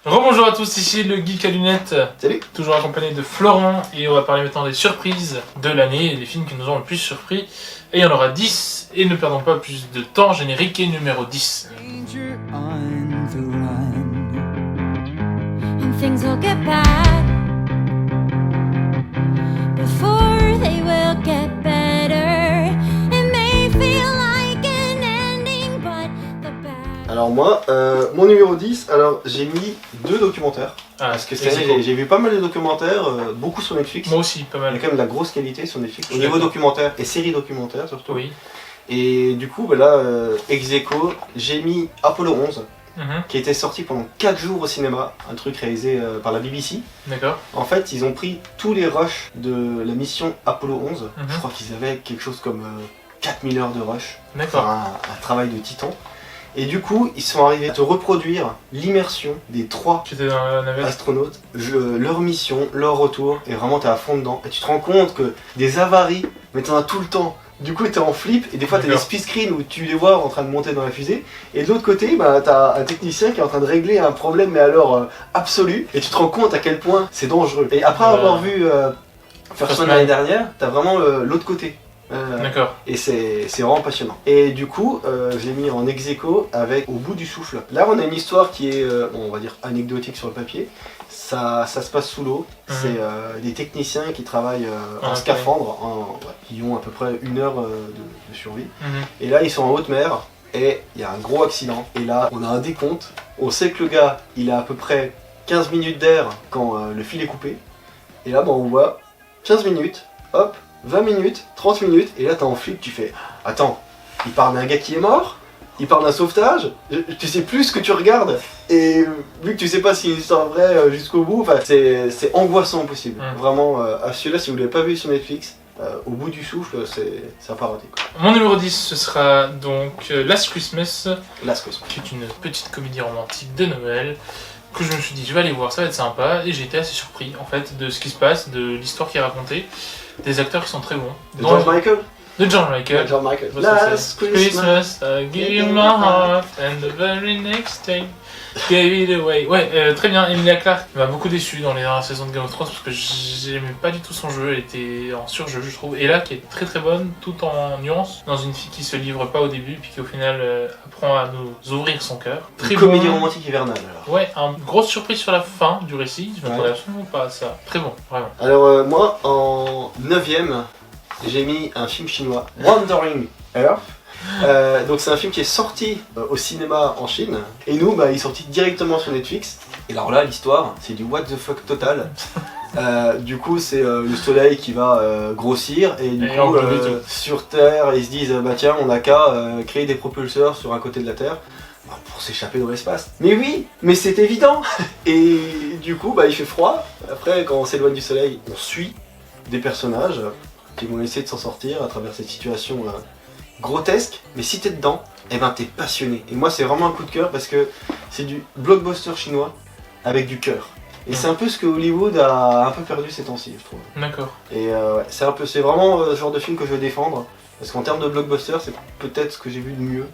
Rebonjour à tous, ici le Geek à lunettes. Salut. Toujours accompagné de Florent et on va parler maintenant des surprises de l'année et des films qui nous ont le plus surpris. Et il y en aura 10 et ne perdons pas plus de temps, générique numéro 10. Danger on the run, and things will get bad before they will get better. It may feel like an ending, but the bad. Alors moi, mon numéro 10, alors j'ai mis 2 documentaires. Parce que cette année, j'ai vu pas mal de documentaires, beaucoup sur Netflix. Moi aussi, pas Il y a mal. quand même de la grosse qualité sur Netflix, au Je suis niveau d'accord. documentaire et séries documentaires surtout. Oui. Et du coup, bah là, ex aequo, j'ai mis Apollo 11, Mhm. qui était sorti pendant 4 jours au cinéma, un truc réalisé par la BBC. D'accord. En fait, ils ont pris tous les rushs de la mission Apollo 11. Mhm. Je crois qu'ils avaient quelque chose comme 4000 heures de rush. D'accord. Enfin, un travail de titan. Et du coup, ils sont arrivés à te reproduire l'immersion des 3 Tu étais dans la navette. astronautes, leur mission, leur retour, et vraiment t'es à fond dedans. Et tu te rends compte que des avaries, mais t'en as tout le temps. Du coup, t'es en flip, et des fois t'as des D'accord. speed screens où tu les vois en train de monter dans la fusée. Et de l'autre côté, bah, t'as un technicien qui est en train de régler un problème, mais alors absolu. Et tu te rends compte à quel point c'est dangereux. Et après avoir vu First Man l'année dernière, t'as vraiment l'autre côté. D'accord. Et c'est vraiment passionnant. Et du coup, je l'ai mis en ex aequo avec Au bout du souffle. Là, on a une histoire qui est, bon, on va dire, anecdotique sur le papier. Ça se passe sous l'eau. C'est des techniciens qui travaillent en scaphandre, qui ont à peu près 1 heure de survie. Mhm. Et là, ils sont en haute mer et il y a un gros accident. Et là, on a un décompte. On sait que le gars, il a à peu près 15 minutes d'air quand le fil est coupé. Et là, bon, on voit 15 minutes, hop, 20 minutes, 30 minutes, et là t'es en flip, tu fais attends, il parle d'un gars qui est mort, il parle d'un sauvetage, tu sais plus ce que tu regardes, et vu que tu sais pas s'il est vrai jusqu'au bout, c'est angoissant possible. Vraiment, à celui-là, si vous l'avez pas vu sur Netflix, Au bout du souffle, c'est un paradis. Mon numéro 10, ce sera donc Last Christmas, Last Christmas. qui est une petite comédie romantique de Noël, que je me suis dit je vais aller voir, ça va être sympa, et j'ai été assez surpris en fait de ce qui se passe, de l'histoire qui est racontée, des acteurs qui sont très bons. De George Michael. De George Michael. George Michael. Parce que Last c'est Christmas. I give you my heart, and the very next day, gave it away. Ouais, très bien, Emilia Clarke m'a beaucoup déçu dans les dernières saisons de Game of Thrones parce que j'aimais pas du tout son jeu, elle était en surjeu je trouve. Et là, qui est très très bonne, tout en nuance, dans une fille qui se livre pas au début, puis qui au final apprend à nous ouvrir son cœur. Très Une comédie bon. romantique hivernale alors. Ouais, une grosse surprise sur la fin du récit, je m'attendais Ouais. absolument pas à ça. Très bon, vraiment. Alors moi, en 9ème, j'ai mis un film chinois, Wandering Earth. Donc c'est un film qui est sorti au cinéma en Chine, et nous, bah, il est sorti directement sur Netflix. Et alors là, l'histoire, c'est du what the fuck total. Du coup, c'est le soleil qui va grossir, et du coup, sur Terre, ils se disent, bah tiens, on n'a qu'à créer des propulseurs sur un côté de la Terre pour s'échapper dans l'espace. Mais oui, mais c'est évident. Et du coup, bah, il fait froid. Après, quand on s'éloigne du soleil, on suit des personnages qui vont essayer de s'en sortir à travers cette situation grotesque. Mais si t'es dedans, eh ben t'es passionné. Et moi, c'est vraiment un coup de cœur parce que c'est du blockbuster chinois avec du cœur. Et c'est un peu ce que Hollywood a un peu perdu ces temps-ci, je trouve. D'accord. Et ouais, c'est vraiment ce genre de film que je veux défendre. Parce qu'en termes de blockbuster, c'est peut-être ce que j'ai vu de mieux.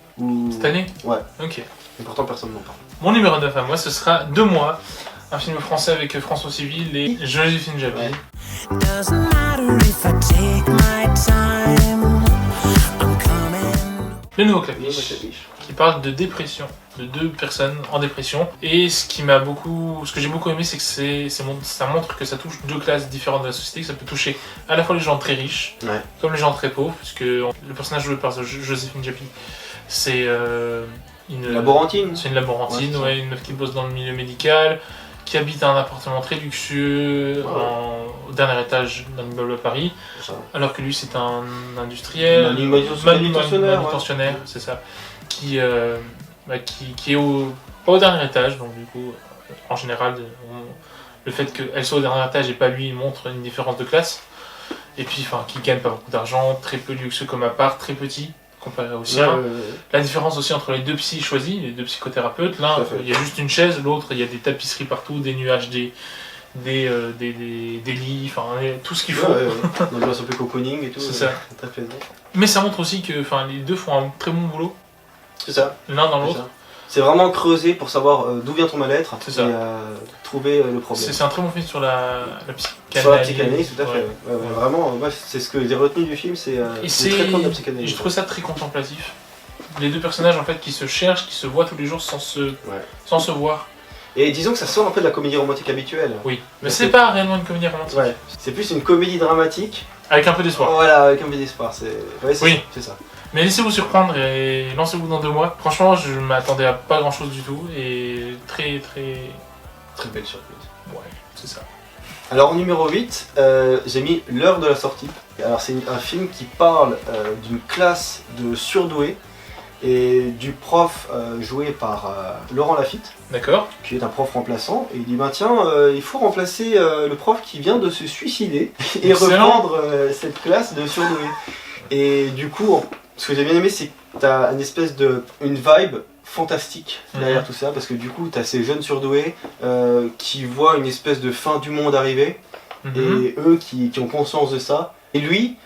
Cette année. Ouais. Ok. Et pourtant, personne n'en parle. Mon numéro 9 à moi, ce sera De moi, un film français avec François Civil et Joséphine Japy. Ouais. Doesn't matter if I take my time. I'm coming. Le nouveau Clapiche, qui parle de dépression, de 2 personnes en dépression. Et ce que j'ai beaucoup aimé, c'est que ça montre que ça touche 2 classes différentes de la société, que ça peut toucher à la fois les gens très riches, Ouais. comme les gens très pauvres, puisque le personnage joué par Joséphine Japy, c'est une Laborantine. C'est une laborantine, Ouais, ouais, une meuf qui bosse dans le milieu médical, qui habite un appartement très luxueux au dernier étage d'un immeuble à Paris, Ça. alors que lui c'est un industriel, manutentionnaire, ouais. c'est ça, qui est pas au dernier étage, donc du coup, en général, le fait qu'elle soit au dernier étage et pas lui montre une différence de classe, et puis qui gagne pas beaucoup d'argent, très peu luxueux comme appart, très petit, comparé au sien. La différence aussi entre les 2 psys choisis, les 2 psychothérapeutes, l'un il y a juste une chaise, l'autre il y a des tapisseries partout, des nuages, des lits, tout ce qu'il faut. Une ambiance un peu cocooning et tout. C'est ça. Très plaisant. Mais ça montre aussi que les deux font un très bon boulot, C'est ça. l'un dans C'est l'autre. ça. C'est vraiment creuser pour savoir d'où vient ton mal-être C'est ça. et trouver le problème. C'est un très bon film sur la psychanalyse. Sur la psychanalyse, tout à fait. Ouais. Ouais, vraiment, moi, c'est ce que j'ai retenu du film, c'est Et très proche de la psychanalyse. je trouve ça très contemplatif. Les deux personnages en fait qui se cherchent, qui se voient tous les jours sans se voir. Et disons que ça sort un peu de la comédie romantique habituelle. Oui, mais Ouais, c'est pas réellement une comédie romantique. Ouais, c'est plus une comédie dramatique. Avec un peu d'espoir. Voilà, avec un peu d'espoir. Oui. C'est ça. Mais laissez-vous surprendre et lancez-vous dans 2 mois. Franchement, je m'attendais à pas grand chose du tout et très très. Très belle surprise. Ouais, c'est ça. Alors en numéro 8, j'ai mis L'heure de la sortie. Alors c'est un film qui parle d'une classe de surdoués et du prof joué par Laurent Lafitte, D'accord. qui est un prof remplaçant, et il dit bah tiens, il faut remplacer le prof qui vient de se suicider et Excellent. reprendre cette classe de surdoués. Et du coup, ce que j'ai bien aimé, c'est que t'as une vibe fantastique derrière tout ça, parce que du coup t'as ces jeunes surdoués qui voient une espèce de fin du monde arriver, et eux qui ont conscience de ça, et lui,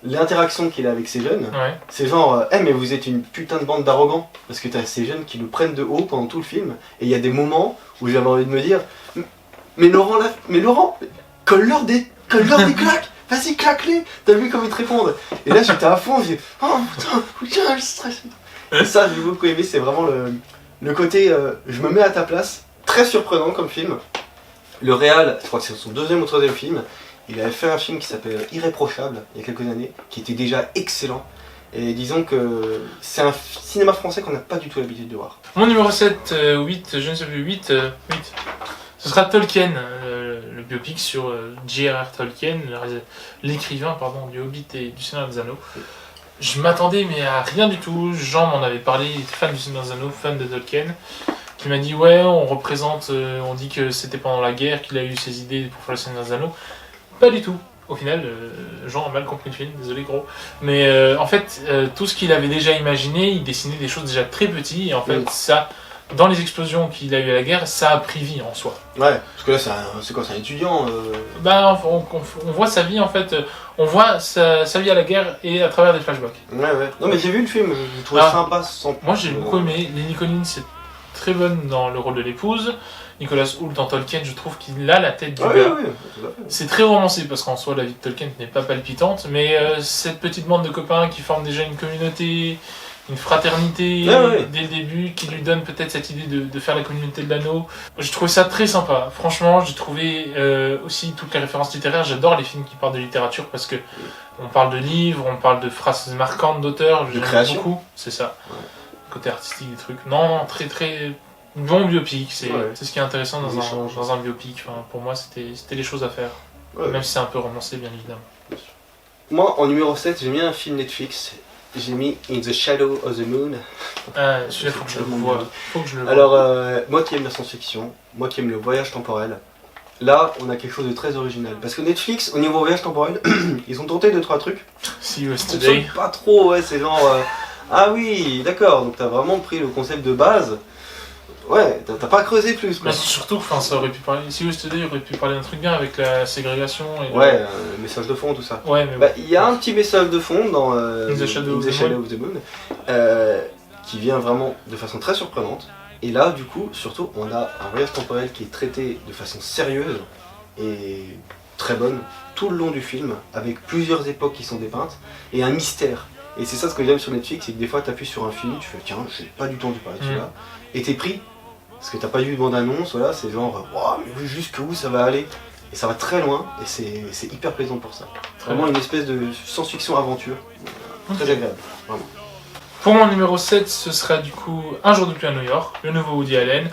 l'interaction qu'il a avec ces jeunes, Ouais. c'est genre mais vous êtes une putain de bande d'arrogants, parce que t'as ces jeunes qui nous prennent de haut pendant tout le film, et il y a des moments où j'avais envie de me dire mais Laurent, colle-leur des claques, vas-y claque-les, t'as vu comme ils te répondent, et là j'étais à fond, j'ai oh putain je stresse. Et ça j'ai beaucoup aimé, c'est vraiment le côté je me mets à ta place, très surprenant comme film. Le réal, je crois que c'est son 2e ou 3e film, il avait fait un film qui s'appelle Irréprochable il y a quelques années, qui était déjà excellent. Et disons que c'est un cinéma français qu'on n'a pas du tout l'habitude de voir. Mon numéro 7, 8, je ne sais plus, 8. Ce sera Tolkien, le biopic sur J.R.R. Tolkien, l'écrivain pardon, du Hobbit et du Seigneur des Anneaux. Je m'attendais mais à rien du tout. Jean m'en avait parlé, il était fan du Seigneur des Anneaux, fan de Tolkien. Qui m'a dit ouais, on représente, on dit que c'était pendant la guerre qu'il a eu ses idées pour faire le Seigneur des Anneaux. Pas du tout. Au final, Jean a mal compris le film, désolé gros. Mais en fait, tout ce qu'il avait déjà imaginé, il dessinait des choses déjà très petites. Et en fait, ça, dans les explosions qu'il a eu à la guerre, ça a pris vie en soi. Ouais, parce que là, c'est quoi, c'est un étudiant Bah, on voit sa vie en fait, on voit sa vie à la guerre et à travers des flashbacks. Ouais. Non, mais j'ai vu le film, je trouvais sympa sans. Moi, j'ai beaucoup aimé. Lily Collins, c'est très bonne dans le rôle de l'épouse. Nicolas Hoult dans Tolkien, je trouve qu'il a la tête du gars. Ouais, C'est très romancé parce qu'en soi la vie de Tolkien n'est pas palpitante, mais cette petite bande de copains qui forment déjà une communauté, une fraternité dès le début, qui lui donne peut-être cette idée de faire la communauté de l'anneau. J'ai trouvé ça très sympa. Franchement, j'ai trouvé aussi toutes les références littéraires. J'adore les films qui parlent de littérature parce que on parle de livres, on parle de phrases marquantes d'auteurs. De création. Beaucoup, c'est ça. Côté artistique des trucs. Non, très très bon biopic. C'est ce qui est intéressant dans un biopic. Enfin, pour moi, c'était les choses à faire. Ouais. Même si c'est un peu romancé, bien évidemment. Moi, en numéro 7, j'ai mis un film Netflix. J'ai mis In the Shadow of the Moon. Ah, celui-là, faut que je le voie. Alors, moi qui aime la science-fiction, moi qui aime le voyage temporel, là, on a quelque chose de très original. Parce que Netflix, au niveau voyage temporel, ils ont tenté 2-3 trucs. See you Ils today. sont pas trop, ouais, c'est genre... ah oui, d'accord, donc t'as vraiment pris le concept de base. Ouais, t'as pas creusé plus, quoi. Mais surtout, enfin, ça aurait pu parler. See you today aurait pu parler d'un truc bien avec la ségrégation. Et Ouais, message de fond, tout ça. Ouais, mais Bah, il y a un petit message de fond dans In the Shadow of the Moon, qui vient vraiment de façon très surprenante. Et là, du coup, surtout, on a un voyage temporel qui est traité de façon sérieuse et très bonne tout le long du film, avec plusieurs époques qui sont dépeintes, et un mystère. Et c'est ça ce que j'aime sur Netflix, c'est que des fois t'appuies sur un film, tu fais tiens, j'ai pas du tout entendu parler de celui-là, et t'es pris, parce que t'as pas vu de bande-annonce, voilà, c'est genre, waouh, mais jusqu'où ça va aller. Et ça va très loin, et c'est hyper plaisant pour ça. Vraiment une espèce de science-fiction aventure, très agréable, vraiment. Pour mon numéro 7, ce sera du coup Un jour de pluie à New York, le nouveau Woody Allen.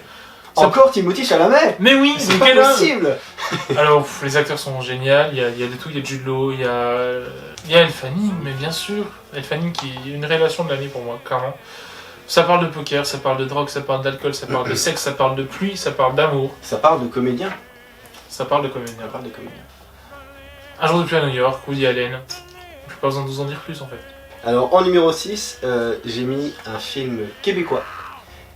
Encore Timothée Chalamet. Mais oui, C'est mais pas quel homme. possible. Alors, les acteurs sont géniaux, il y a de tout, il y a Jude Law, il y a Elle Fanning, mais bien sûr, Elle Fanning qui est une révélation de l'année pour moi, clairement. Ça parle de poker, ça parle de drogue, ça parle d'alcool, ça parle de sexe, ça parle de pluie, ça parle d'amour. Ça parle de comédien. Ça parle de comédien. Ça parle de comédien. Un jour de pluie à New York, Woody Allen. J'ai pas besoin de vous en dire plus en fait. Alors en numéro 6, j'ai mis un film québécois.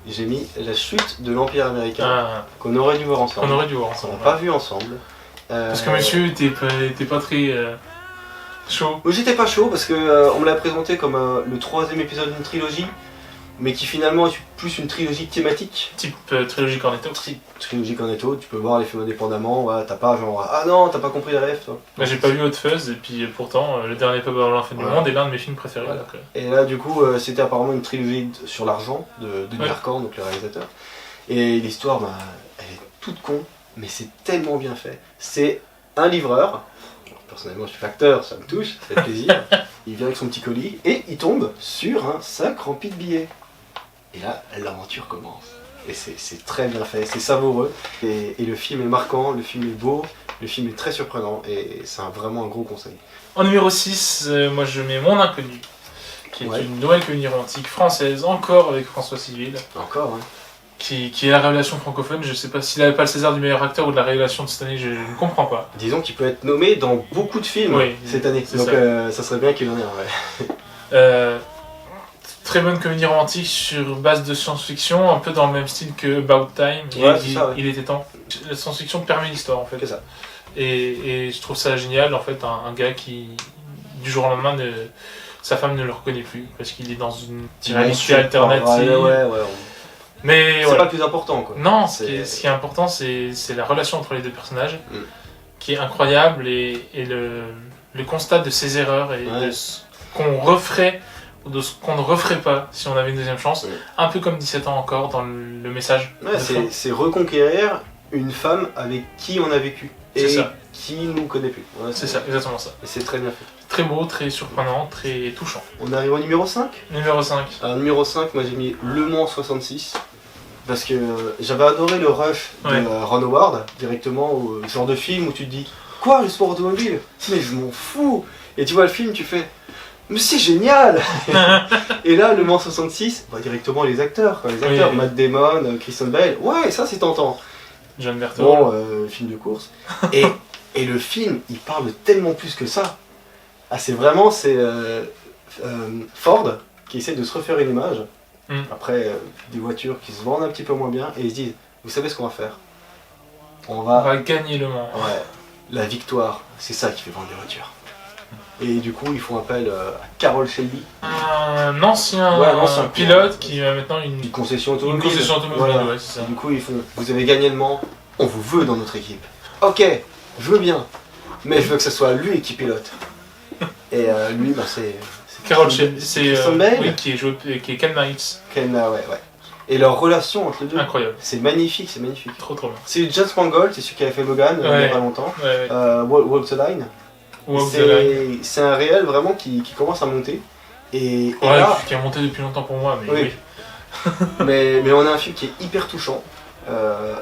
J'ai mis La chute de l'Empire américain, qu'on aurait dû voir ensemble. On aurait dû voir On ensemble. l'a pas vu ensemble. Parce que monsieur était pas très chaud. J'étais pas chaud parce que on me l'a présenté comme le 3e épisode d'une trilogie. mais qui finalement est plus une trilogie thématique. Type trilogie Cornetto. Trilogie Cornetto, tu peux voir les films indépendamment, ouais, t'as pas genre ah non, t'as pas compris la ref toi. Moi j'ai pas vu Hot Fuzz et puis pourtant le dernier pub avant la fin du monde est l'un de mes films préférés. Voilà. Donc, Et là du coup c'était apparemment une trilogie sur l'argent de Denis Arcand, donc le réalisateur. Et l'histoire, bah, elle est toute con, mais c'est tellement bien fait. C'est un livreur, personnellement je suis facteur, ça me touche, ça fait plaisir. Il vient avec son petit colis et il tombe sur un sac rempli de billets. Et là, l'aventure commence. Et c'est très bien fait, c'est savoureux. Et le film est marquant, le film est beau, le film est très surprenant et c'est vraiment un gros conseil. En numéro 6, moi je mets Mon Inconnu, qui est une nouvelle comédie romantique française, encore avec François Civil. Encore, hein. Qui est la révélation francophone. Je sais pas s'il avait pas le César du meilleur acteur ou de la révélation de cette année, je ne comprends pas. Disons qu'il peut être nommé dans beaucoup de films cette année, donc ça serait bien qu'il en ait un, ouais. Très bonne comédie romantique sur base de science-fiction, un peu dans le même style que About Time. Ouais, il était temps. La science-fiction permet l'histoire en fait. C'est ça. Et je trouve ça génial en fait, un gars qui du jour au lendemain sa femme ne le reconnaît plus parce qu'il est dans une réalité alternative. Mais c'est pas le plus important quoi. Non, ce qui est important c'est la relation entre les deux personnages qui est incroyable et le constat de ses erreurs et de ce qu'on referait ou de ce qu'on ne referait pas si on avait une deuxième chance. Un peu comme 17 ans encore dans le message. Ouais, c'est reconquérir une femme avec qui on a vécu et qui nous connaît plus. Ouais, c'est ça, exactement ça. Et c'est très bien fait. Très beau, très surprenant, très touchant. On arrive au numéro 5 ? Numéro 5. Alors numéro 5, moi j'ai mis Le Mans 66. Parce que j'avais adoré le rush de Ron Howard, directement au genre de film où tu te dis quoi, le sport automobile? Mais je m'en fous. Et tu vois le film, tu fais mais c'est génial. Et là, Le Mans 66, bah, directement les acteurs, Matt Damon, Christian Bale, ouais, ça c'est tentant. John Berthold. Bon, film de course. Et le film, il parle de tellement plus que ça. Ah, c'est Ford qui essaie de se refaire une image. Après, des voitures qui se vendent un petit peu moins bien, et ils se disent, vous savez ce qu'on va faire? On va gagner Le Mans. Ouais, la victoire, c'est ça qui fait vendre les voitures. Et du coup, ils font appel à Carroll Shelby. Un ancien pilote qui a maintenant une concession automobile. Voilà. Ouais, c'est ça. Et du coup, ils font, vous avez gagné Le Mans, on vous veut dans notre équipe. Ok, je veux bien, mais je veux que ce soit lui qui pilote. Et lui, bah, c'est Carroll Shelby, c'est qui est Ken Miles. Ouais. Et leur relation entre les deux, incroyable. C'est magnifique, Trop bien. C'est James Mangold, c'est celui qui avait fait Logan il y a pas longtemps. Walk the Line. C'est un réel vraiment qui commence à monter. Et là, qui a monté depuis longtemps pour moi, mais oui. mais on a un film qui est hyper touchant.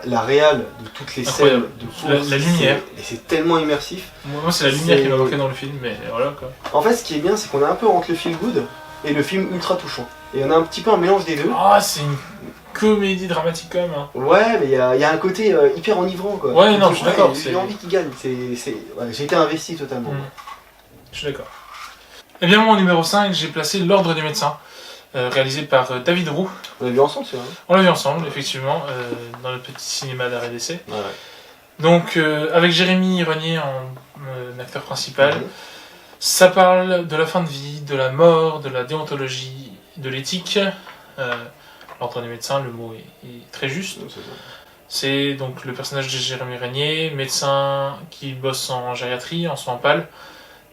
La réal de toutes les scènes de course, la lumière. Et c'est tellement immersif. Moi c'est la lumière qui m'a manqué dans le film, mais voilà quoi. En fait, ce qui est bien, c'est qu'on a un peu entre le feel good et le film ultra touchant. Et on a un petit peu un mélange des deux. Ah, c'est une comédie dramatique quand même. Hein. Ouais, mais il y a un côté hyper enivrant quoi. Ouais, non, je suis d'accord. J'ai envie qu'il gagne. J'ai été investi totalement. Je suis d'accord. Et bien, moi en numéro 5, j'ai placé L'Ordre des médecins. Réalisé par David Roux. On l'a vu ensemble, c'est vrai. On l'a vu ensemble, effectivement, dans le petit cinéma d'arrêt d'essai. Ouais. Donc, avec Jérémy Renier en acteur principal, ça parle de la fin de vie, de la mort, de la déontologie, de l'éthique. L'Ordre des médecins, le mot est très juste. C'est donc le personnage de Jérémy Renier, médecin qui bosse en gériatrie, en soins pâles,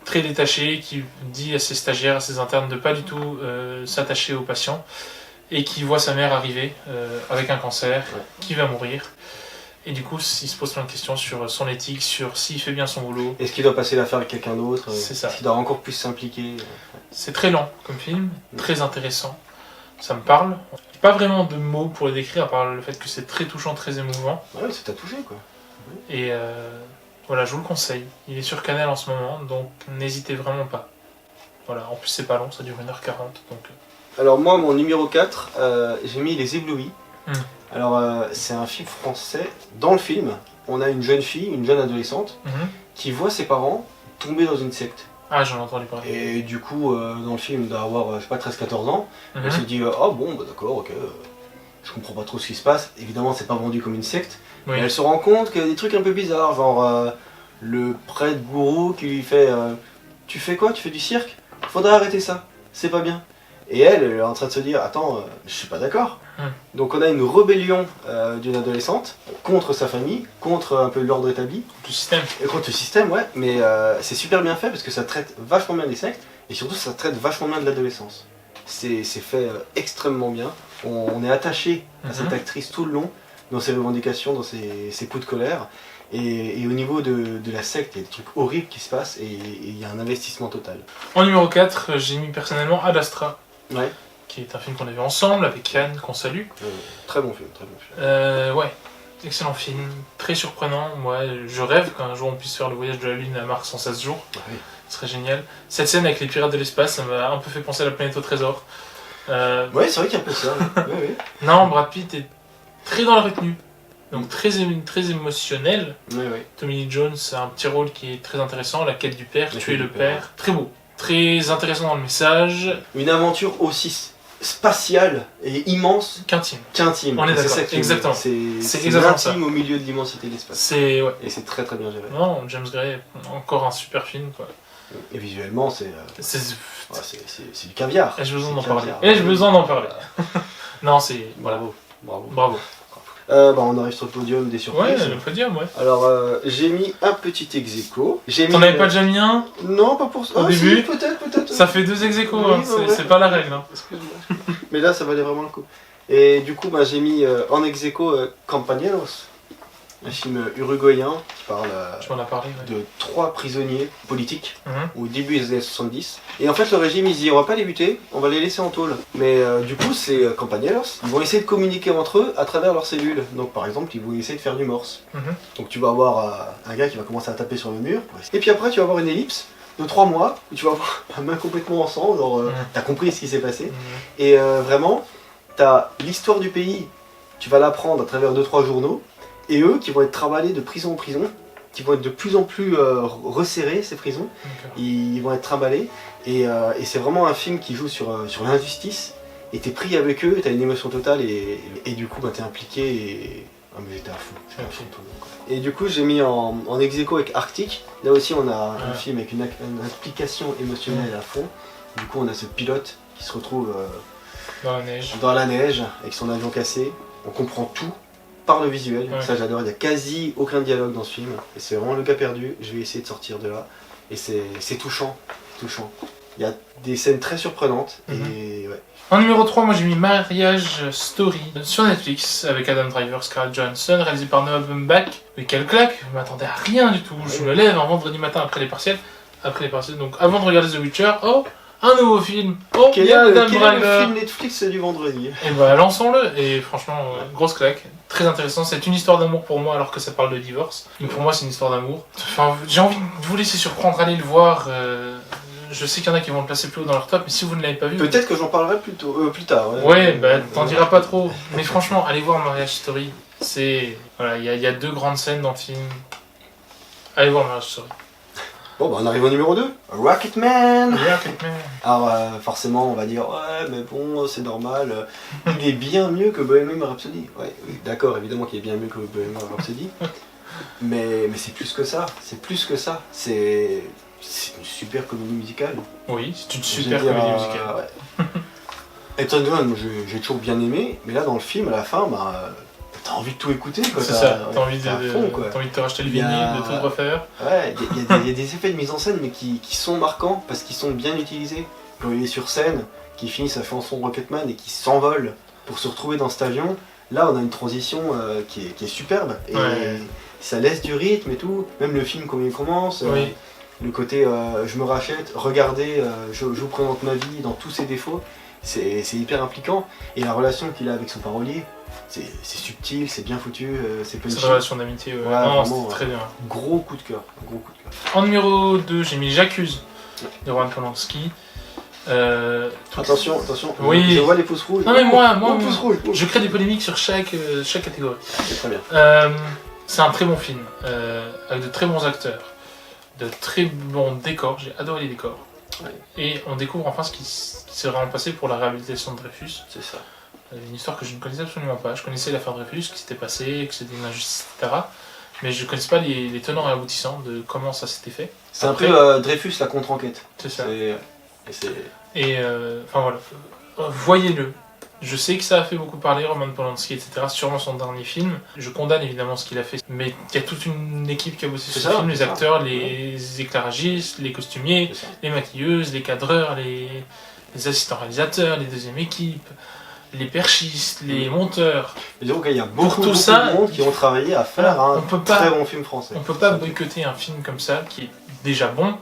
très détaché, qui dit à ses stagiaires, à ses internes de pas du tout s'attacher aux patients, et qui voit sa mère arriver avec un cancer, qui va mourir. Et du coup, il se pose plein de questions sur son éthique, sur s'il fait bien son boulot. Est-ce qu'il doit passer l'affaire avec quelqu'un d'autre? C'est ça. Est-ce qu'il doit encore plus s'impliquer? C'est très lent comme film, très intéressant. Ça me parle. Pas vraiment de mots pour le décrire, à part le fait que c'est très touchant, très émouvant. Ouais, ça t'a touché quoi. Et voilà, je vous le conseille. Il est sur Canal en ce moment, donc n'hésitez vraiment pas. Voilà, en plus c'est pas long, ça dure 1h40. Donc... Alors moi, mon numéro 4, j'ai mis Les Éblouis. Alors c'est un film français. Dans le film, on a une jeune fille, une jeune adolescente, qui voit ses parents tomber dans une secte. Ah, j'en ai entendu parler. Et du coup, dans le film, il doit avoir, je sais pas, 13-14 ans. Elle se dit, ah bon, bah d'accord, ok, je comprends pas trop ce qui se passe. Évidemment, c'est pas vendu comme une secte. Oui. Mais elle se rend compte qu'il y a des trucs un peu bizarres, genre le prêtre gourou qui lui fait tu fais quoi? Tu fais du cirque? Faudrait arrêter ça, c'est pas bien. Et elle est en train de se dire, attends, je suis pas d'accord. Donc on a une rébellion d'une adolescente contre sa famille, contre un peu l'ordre établi. Le système. Et contre le système, ouais, mais c'est super bien fait parce que ça traite vachement bien des sectes et surtout ça traite vachement bien de l'adolescence. C'est fait extrêmement bien. On est attaché à cette actrice tout le long, dans ses revendications, dans ses coups de colère. Et au niveau de la secte, il y a des trucs horribles qui se passent et il y a un investissement total. En numéro 4, j'ai mis personnellement Ad Astra, Ouais, qui est un film qu'on a vu ensemble avec Yann, qu'on salue. très bon film, très bon film. Ouais, excellent film, très surprenant. Moi, je rêve qu'un jour on puisse faire le voyage de la Lune à Mars en 16 jours. Ouais. Ce serait génial. Cette scène avec les pirates de l'espace, ça m'a un peu fait penser à La Planète au Trésor. Ouais, c'est vrai qu'il y a un peu ça. Ouais. Non, Brad Pitt est très dans la retenue. Donc très émotionnel. Ouais. Tommy Lee Jones a un petit rôle qui est très intéressant, la quête du père, La tuer quête le du père. père. Très beau, très intéressant dans le message, Une aventure aussi spatiale et immense qu'intime. qu'intime. On est C'est d'accord, ça qui exactement. C'est exactement ça. l'intime au milieu de l'immensité de l'espace. C'est ouais. Et c'est très très bien géré. Non, James Gray, encore un super film quoi. Et visuellement, c'est du caviar. Ai-je besoin C'est d'en du parler caviar. Ai-je besoin d'en parler Non, c'est voilà. Bravo. Bravo. On arrive sur le podium des Ouais, surprises. le podium, ouais. Alors, j'ai mis un petit ex-aequo. T'en avais pas déjà mis un? Non, pas pour ça. Au Ah, si, début peut-être. Ça fait 2 ex-aequo, Oui, hein. ouais. C'est pas la règle. Hein. Excuse-moi. Mais là, ça valait vraiment le coup. Et du coup, j'ai mis en ex-aequo Compañeros, un film uruguayen qui parle Tu m'en as parlé, ouais. de 3 prisonniers politiques Mhm. au début des années 70. Et en fait, le régime, il se dit, on va pas les buter, on va les laisser en tôle. Mais du coup, ces Compañeros, ils vont essayer de communiquer entre eux à travers leurs cellules. Donc, par exemple, ils vont essayer de faire du morse. Mhm. Donc, tu vas avoir un gars qui va commencer à taper sur le mur. Et puis après, tu vas avoir une ellipse de 3 mois où tu vas avoir la main complètement ensemble. Genre, t'as compris ce qui s'est passé. Mhm. Et vraiment, t'as l'histoire du pays, tu vas l'apprendre à travers 2-3 journaux, et eux qui vont être travaillés de prison en prison, qui vont être de plus en plus resserrés, ces prisons, D'accord. ils vont être trimballés, et c'est vraiment un film qui joue sur l'injustice, et t'es pris avec eux, t'as une émotion totale, et du coup t'es impliqué, et... Ah mais j'étais à fond, tout le long, quoi. Et du coup j'ai mis en ex-aequo avec Arctic, là aussi on a un film avec une implication émotionnelle à fond, du coup on a ce pilote qui se retrouve... Dans la neige. dans la neige, avec son avion cassé, on comprend tout par le visuel, Ouais. ça j'adore, il n'y a quasi aucun dialogue dans ce film, et c'est vraiment le gars perdu, je vais essayer de sortir de là, et c'est touchant, Il y a des scènes très surprenantes, et ouais. En numéro 3, moi j'ai mis Marriage Story sur Netflix avec Adam Driver, Scarlett Johansson, réalisé par Noah Baumbach. Mais quelle claque, je m'attendais à rien du tout. Je me lève un vendredi matin après les partiels, donc avant de regarder The Witcher, oh, un nouveau film, oh, il y a Adam Quel est le Driver. film Netflix du vendredi? Et bah lançons-le, et franchement, grosse claque, très intéressant, c'est une histoire d'amour pour moi alors que ça parle de divorce. Donc pour moi c'est une histoire d'amour. Enfin, j'ai envie de vous laisser surprendre, allez le voir. Je sais qu'il y en a qui vont le placer plus haut dans leur top, mais si vous ne l'avez pas vu... Peut-être que j'en parlerai plus tard. Ouais, bah t'en diras pas trop. Mais franchement, allez voir Marriage Story. C'est... Voilà, il y a 2 grandes scènes dans le film. Allez voir Marriage Story. Bon, on arrive au numéro 2, Rocketman. Rocketman. Alors forcément on va dire ouais mais bon c'est normal, il est bien mieux que Bohemian Rhapsody. Ouais, oui, d'accord, évidemment qu'il est bien mieux que Bohemian Rhapsody, mais c'est plus que ça, c'est une super comédie musicale. Oui, c'est une Je veux super dire, comédie musicale. Ouais. Elton John, moi j'ai toujours bien aimé, mais là dans le film à la fin, t'as envie de tout écouter quoi. C'est ça, t'as envie, à fond, quoi. t'as envie de te racheter le Il y a- vinyle, de tout refaire. Ouais, il y a des effets de mise en scène mais qui sont marquants parce qu'ils sont bien utilisés. Quand il est sur scène, qui finit sa chanson Rocketman et qui s'envole pour se retrouver dans cet avion, là on a une transition qui est superbe et Ouais. ça laisse du rythme et tout. Même le film quand il commence, Oui. le côté je me rachète, regardez, je vous présente ma vie dans tous ses défauts, c'est hyper impliquant. Et la relation qu'il a avec son parolier, c'est subtil, c'est bien foutu, c'est C'est punchy. une relation d'amitié, ouais. Ouais, Non, vraiment, c'était très bien. Gros coup de cœur, gros coup de cœur. En numéro 2, j'ai mis J'accuse de Roman Polanski. Attention, Oui. je vois les pouces rouges. Non mais moi, pouces rouges. je crée des polémiques sur chaque catégorie. C'est très bien. C'est un très bon film, avec de très bons acteurs, de très bons décors, j'ai adoré les décors. Ouais. Et on découvre enfin ce qui s'est vraiment passé pour la réhabilitation de Dreyfus. C'est ça. Une histoire que je ne connaissais absolument pas. Je connaissais l'affaire Dreyfus, ce qui s'était passé, que c'était une injustice, etc. Mais je ne connaissais pas les tenants et aboutissants de comment ça s'était fait. C'est un Après- peu Dreyfus la contre-enquête. C'est ça. C'est- Et enfin voilà, voyez-le. Je sais que ça a fait beaucoup parler, Roman Polanski, etc. Sûrement son dernier film. Je condamne évidemment ce qu'il a fait, mais il y a toute une équipe qui a bossé sur ce film, les acteurs, les éclairagistes, les costumiers, les maquilleuses, les cadreurs, les assistants réalisateurs, les deuxièmes équipes, les perchistes, les monteurs. Et donc il y a beaucoup tout de ça, monde qui ont travaillé à faire un très bon film français. On peut pas boycotter un film comme ça, qui est déjà bon,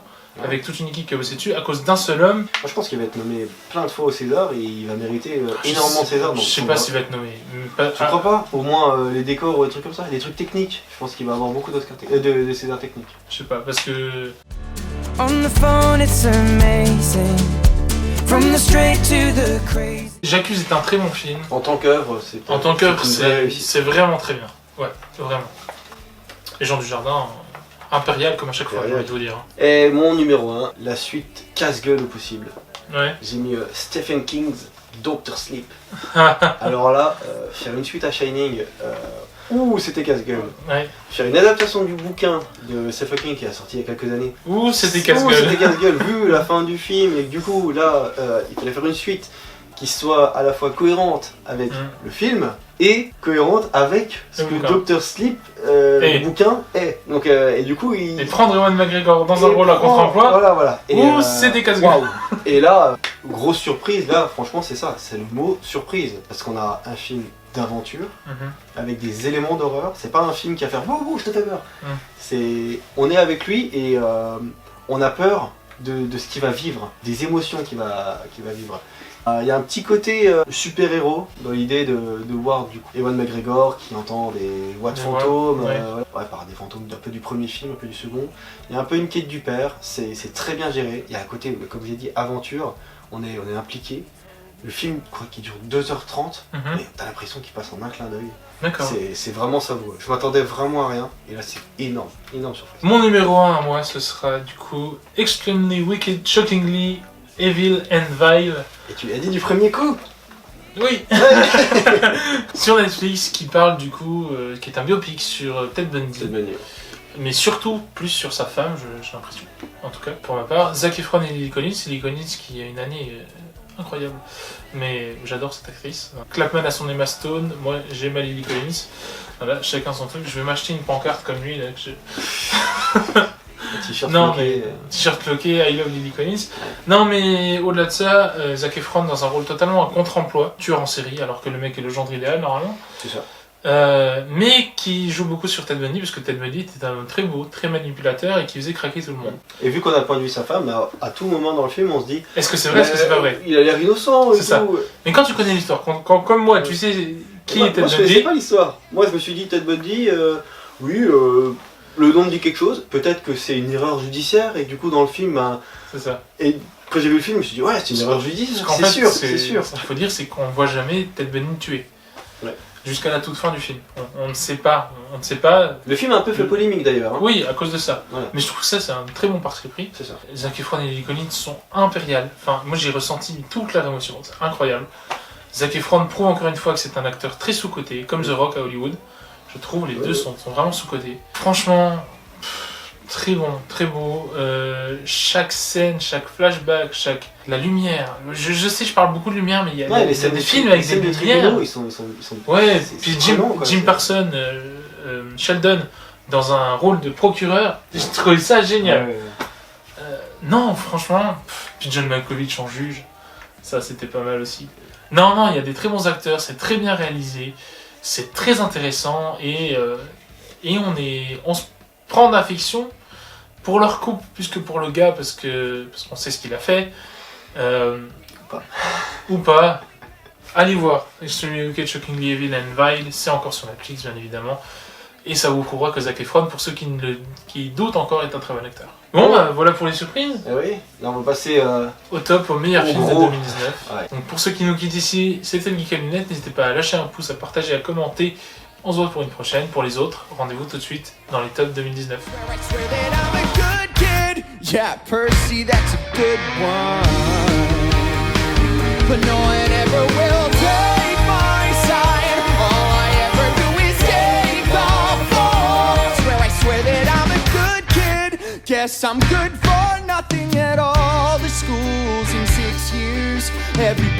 avec toute une équipe qui a bossé dessus, à cause d'un seul homme. Moi je pense qu'il va être nommé plein de fois au César et il va mériter énormément de César. Je sais pas s'il va être nommé. Tu crois pas? Au moins les décors ou des trucs comme ça, des trucs techniques. Je pense qu'il va avoir beaucoup d'Oscars de César techniques. Je sais pas, parce que... On the phone, it's amazing. From the straight to the crazy. J'accuse est un très bon film. En tant qu'œuvre, c'est vraiment très bien. Ouais, vraiment. Les gens du jardin, impérial comme à chaque fois, j'ai envie de vous dire. Et mon numéro 1, la suite casse-gueule au possible. Ouais. J'ai mis Stephen King's Doctor Sleep. Alors là, faire une suite à Shining, c'était casse-gueule. Ouais. Faire une adaptation du bouquin de Stephen King qui a sorti il y a quelques années. C'était casse-gueule. C'était casse-gueule, vu la fin du film, et que du coup, là, il fallait faire une suite qui soit à la fois cohérente avec le film et cohérente avec ce que Doctor Sleep, le bouquin, est. Donc, et du coup, Et prendre Ewan McGregor dans un rôle à contre-emploi, voilà. c'était casse-gueule. Wow. Et là, grosse surprise, là, franchement, c'est ça, c'est le mot surprise. Parce qu'on a un film d'aventure avec des éléments d'horreur. C'est pas un film qui va faire je te fais peur. On est avec lui et on a peur de ce qu'il va vivre, des émotions qu'il va vivre. Il y a un petit côté super-héros dans l'idée de voir du coup Ewan McGregor qui entend des voix de fantômes, par des fantômes un peu du premier film, un peu du second. Il y a un peu une quête du père, c'est très bien géré. Il y a un côté, comme j'ai dit, aventure, on est impliqué. Le film qui dure 2h30, mais t'as l'impression qu'il passe en un clin d'œil. D'accord. C'est vraiment savoureux. Je m'attendais vraiment à rien, et là c'est énorme surprise. Mon numéro 1 à moi, ce sera du coup Extremely Wicked, Shockingly Evil and Vile. Et tu l'as dit du premier coup? Oui. Sur Netflix, qui parle du coup, qui est un biopic sur Ted Bundy. Mais surtout, plus sur sa femme, j'ai l'impression. En tout cas, pour ma part, Zac Efron et Lily Collins. Lily Collins qui a une année incroyable. Mais j'adore cette actrice. Clapman a son Emma Stone, moi j'ai ma Lily Collins. Voilà, chacun son truc. Je vais m'acheter une pancarte comme lui. Là, t-shirt floqué, I love Lily Collins. Non, mais au-delà de ça, Zac Efron dans un rôle totalement à contre-emploi, tueur en série, alors que le mec est le gendre idéal normalement. C'est ça. Mais qui joue beaucoup sur Ted Bundy, parce que Ted Bundy était un homme très beau, très manipulateur et qui faisait craquer tout le monde. Et vu qu'on a point de vue sa femme, à tout moment dans le film, on se dit est-ce que c'est vrai, est-ce que c'est pas vrai? Il a l'air innocent et tout. Ça. Mais quand tu connais l'histoire, comme moi, tu sais qui est Ted Bundy. Moi je connaissais pas l'histoire. Moi je me suis dit Ted Bundy, le nom me dit quelque chose. Peut-être que c'est une erreur judiciaire et du coup dans le film, c'est ça. Et quand j'ai vu le film, je me suis dit c'est une erreur judiciaire. C'est sûr. Ce qu'il faut dire, c'est qu'on ne voit jamais Ted Bundy tué. Ouais. Jusqu'à la toute fin du film. On ne sait pas. Le film a un peu fait polémique d'ailleurs. Oui, à cause de ça. Voilà. Mais je trouve que ça, c'est un très bon parti pris. C'est ça. Zac Efron et Lily Collins sont impériales. Enfin, moi j'ai ressenti toute leur émotion. C'est incroyable. Zac Efron prouve encore une fois que c'est un acteur très sous-coté, comme The Rock à Hollywood. Je trouve les deux sont vraiment sous-cotés. Franchement, très bon, très beau. Chaque scène, chaque flashback, la lumière. Je sais, je parle beaucoup de lumière, mais il y a des films avec des lumières. Ils sont ouais, puis Jim Parsons, Sheldon, dans un rôle de procureur, j'ai trouvé ça génial. Non, franchement, puis John Malkovich en juge, ça c'était pas mal aussi. Non, il y a des très bons acteurs, c'est très bien réalisé, c'est très intéressant et on se prend d'affection pour leur couple plus que pour le gars parce qu'on sait ce qu'il a fait. Ou pas. Allez voir Extremely Wicked, Shockingly Evil and Vile, c'est encore sur Netflix bien évidemment. Et ça vous prouvera que Zac Efron, pour ceux qui doutent encore, est un très bon acteur. Bon, voilà pour les surprises. Oui, là on va passer au top, au meilleur film de 2019. Ouais. Donc pour ceux qui nous quittent ici, c'était le Geek à Lunettes. N'hésitez pas à lâcher un pouce, à partager, à commenter. On se voit pour une prochaine. Pour les autres, rendez-vous tout de suite dans les tops 2019. Yeah, Percy, that's a good one. But no one ever will take my side. All I ever do is take the fall. I swear that I'm a good kid. Guess I'm good for nothing at all. The school's in 6 years. Everybody